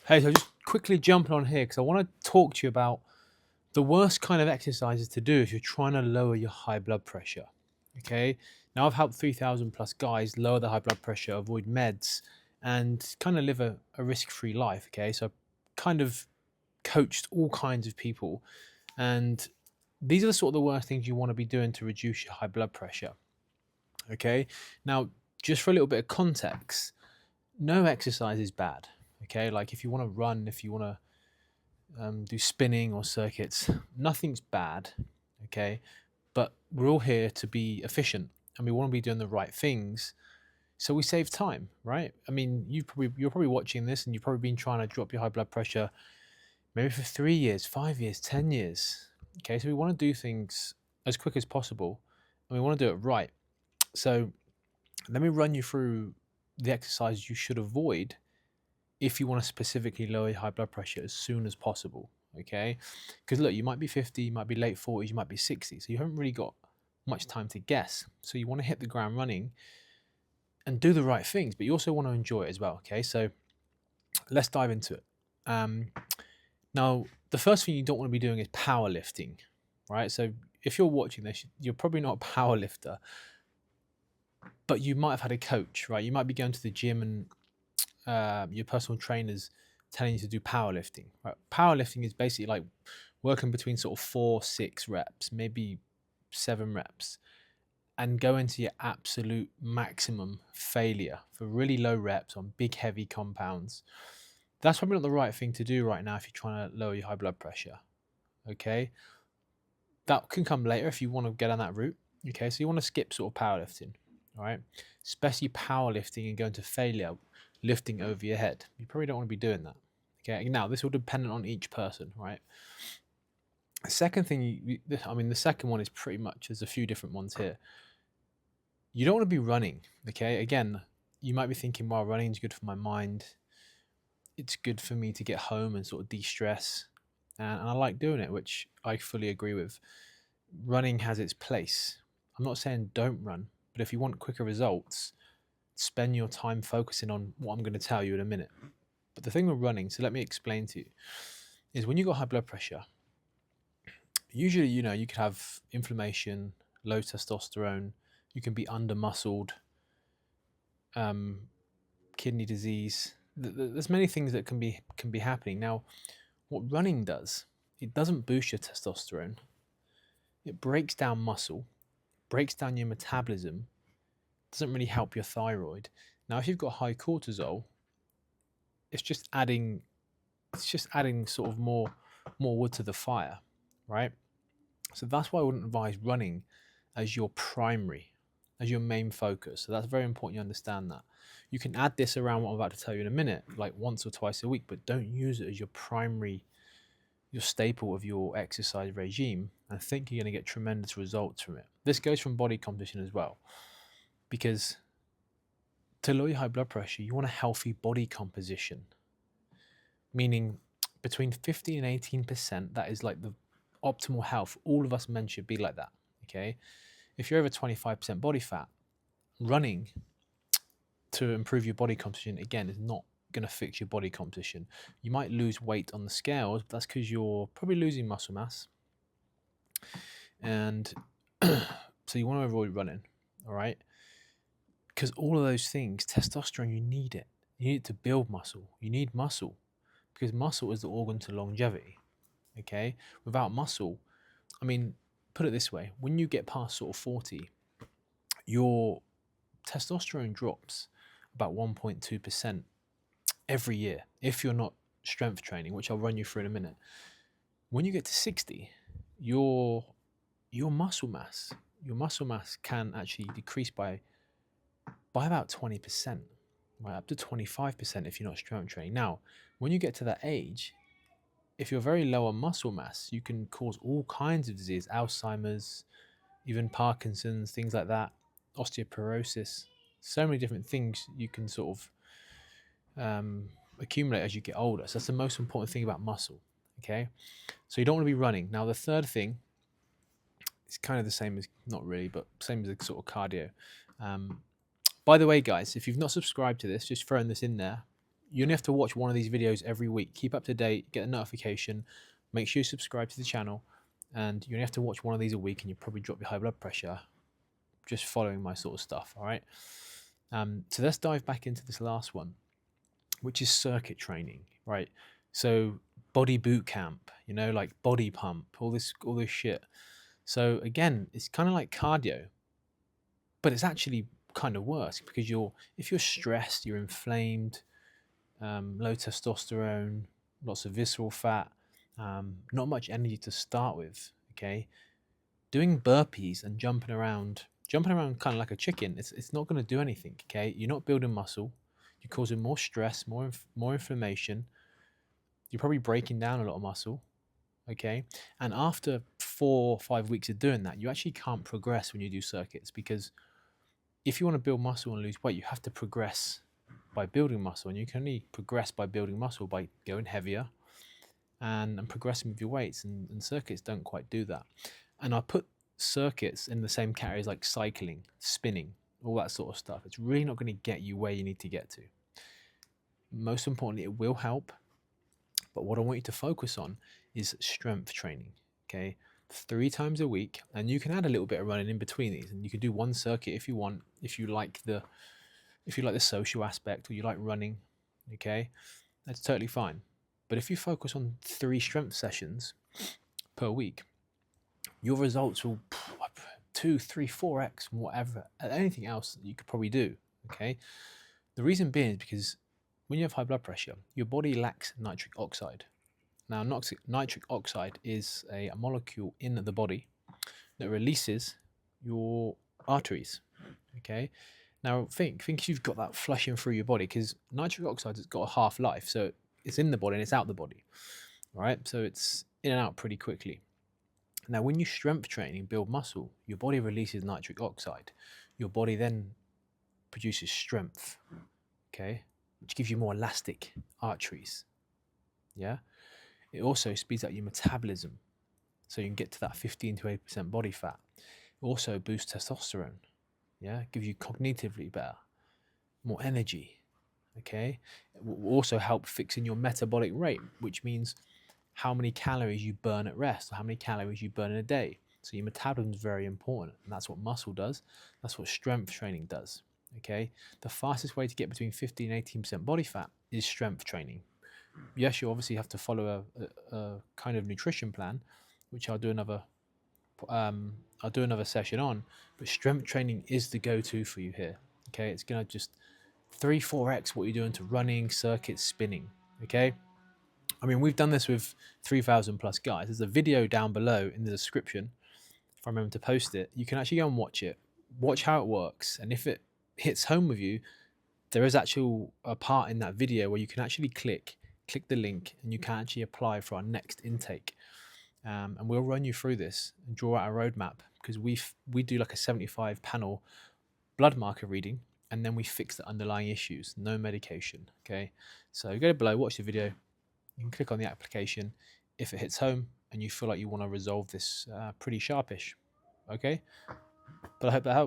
Hey, so just quickly jumping on here because I want to talk to you about the worst kind of exercises to do if you're trying to lower your high blood pressure. Okay. Now, I've helped 3,000 plus guys lower the high blood pressure, avoid meds, and kind of live a risk free life. Okay. So, I've kind of coached all kinds of people. And these are the sort of the worst things you want to be doing to reduce your high blood pressure. Okay. Now, just for a little bit of context, no exercise is bad. Okay. Like if you want to run, if you want to do spinning or circuits. Nothing's bad, okay? But we're all here to be efficient and we want to be doing the right things so we save time, right? I mean, you're probably watching this and you've probably been trying to drop your high blood pressure maybe for 3 years, 5 years, 10 years. Okay, so we want to do things as quick as possible and we want to do it right. So let me run you through the exercises you should avoid if you want to specifically lower your high blood pressure as soon as possible. Okay, because look, you might be 50, you might be late 40s, you might be 60, so you haven't really got much time to guess. So you want to hit the ground running and do the right things, but you also want to enjoy it as well. Okay, so let's dive into it. Now, the first thing you don't want to be doing is powerlifting, right? So if you're watching this, you're probably not a power lifter, but you might have had a coach, right? You might be going to the gym and your personal trainers telling you to do powerlifting. Right? Powerlifting is basically like working between sort of 4-6 reps, maybe 7 reps, and go into your absolute maximum failure for really low reps on big, heavy compounds. That's probably not the right thing to do right now if you're trying to lower your high blood pressure. Okay, that can come later if you want to get on that route. Okay, so you want to skip sort of powerlifting, all right? Especially powerlifting and going to failure, lifting over your head. You probably don't want to be doing that. Okay, now this will depend on each person, right? The second thing, the second one is pretty much, there's a few different ones here. You don't want to be running, okay? Again, you might be thinking, well, running is good for my mind. It's good for me to get home and sort of de-stress. And I like doing it, which I fully agree with. Running has its place. I'm not saying don't run, but if you want quicker results, spend your time focusing on what I'm going to tell you in a minute. But the thing with running, so let me explain to you, is when you've got high blood pressure, usually, you could have inflammation, low testosterone, you can be under muscled, kidney disease. There's many things that can be happening. Now, what running does, it doesn't boost your testosterone. It breaks down muscle, breaks down your metabolism, doesn't really help your thyroid. Now, if you've got high cortisol, it's just adding sort of more wood to the fire, right? So that's why I wouldn't advise running as your main focus. So that's very important you understand that. You can add this around what I'm about to tell you in a minute, like once or twice a week, but don't use it as your staple of your exercise regime and think you're going to get tremendous results from it. This goes from body composition as well, because to lower your high blood pressure, you want a healthy body composition, meaning between 15 and 18%, that is like the optimal health. All of us men should be like that, okay? If you're over 25% body fat, running to improve your body composition, again, is not going to fix your body composition. You might lose weight on the scales, but that's because you're probably losing muscle mass. And so you want to avoid running, all right? Because all of those things, testosterone, you need it. You need it to build muscle. You need muscle because muscle is the organ to longevity, okay? Without muscle, I mean, put it this way, when you get past sort of 40, your testosterone drops about 1.2% every year if you're not strength training, which I'll run you through in a minute. When you get to 60, your muscle mass can actually decrease by about 20%, right, up to 25% if you're not strength training. Now, when you get to that age, if you're very low on muscle mass, you can cause all kinds of disease, Alzheimer's, even Parkinson's, things like that, osteoporosis, so many different things you can sort of accumulate as you get older. So that's the most important thing about muscle, okay? So you don't want to be running. Now, the third thing is kind of the same as, not really, but same as the sort of cardio. By the way, guys, if you've not subscribed to this, just throwing this in there, You only have to watch one of these videos every week. Keep up to date, get a notification, make sure you subscribe to the channel, and you only have to watch one of these a week and you probably drop your high blood pressure just following my sort of stuff, all right? So let's dive back into this last one, which is circuit training, right? So body boot camp, you know, like body pump, all this shit. So again, it's kind of like cardio, but it's actually kind of worse because if you're stressed, you're inflamed, low testosterone, lots of visceral fat, not much energy to start with. Okay, doing burpees and jumping around kind of like a chicken, it's not going to do anything. Okay, you're not building muscle, you're causing more stress, more inflammation. You're probably breaking down a lot of muscle. Okay, and after 4 or 5 weeks of doing that, you actually can't progress when you do circuits, because if you want to build muscle and lose weight, you have to progress by building muscle, and you can only progress by building muscle by going heavier and progressing with your weights, and circuits don't quite do that. And I put circuits in the same category as like cycling, spinning, all that sort of stuff. It's really not going to get you where you need to get to. Most importantly, it will help, but what I want you to focus on is strength training. Okay, 3 times a week, and you can add a little bit of running in between these, and you could do one circuit if you want, if you like the social aspect, or you like running. Okay, that's totally fine. But if you focus on 3 strength sessions per week, your results will 2, 3, 4x whatever anything else that you could probably do. Okay, the reason being is because when you have high blood pressure, your body lacks nitric oxide. Now, nitric oxide is a molecule in the body that releases your arteries. Okay, now think you've got that flushing through your body, because nitric oxide has got a half-life, so it's in the body and it's out the body. All right, so it's in and out pretty quickly. Now, when you strength train and build muscle, your body releases nitric oxide. Your body then produces strength, okay, which gives you more elastic arteries. Yeah, it also speeds up your metabolism, so you can get to that 15 to 80% body fat. It also boosts testosterone. Yeah, gives you cognitively better, more energy. Okay, it will also help fixing your metabolic rate, which means how many calories you burn at rest, or how many calories you burn in a day. So your metabolism is very important, and that's what muscle does. That's what strength training does. Okay, the fastest way to get between 15 and 18% body fat is strength training. Yes, you obviously have to follow a kind of nutrition plan, which I'll do another session on. But strength training is the go-to for you here. Okay, it's gonna just 3-4x what you're doing to running, circuits, spinning. Okay, I mean, we've done this with 3,000 plus guys. There's a video down below in the description, if I remember to post it. You can actually go and watch it, watch how it works, and if it hits home with you, there is actually a part in that video where you can actually click the link, and you can actually apply for our next intake. And we'll run you through this and draw out a roadmap, because we do like a 75 panel blood marker reading, and then we fix the underlying issues. No medication. Okay, so go below, watch the video. You can click on the application if it hits home and you feel like you want to resolve this pretty sharpish. Okay, but I hope that helps.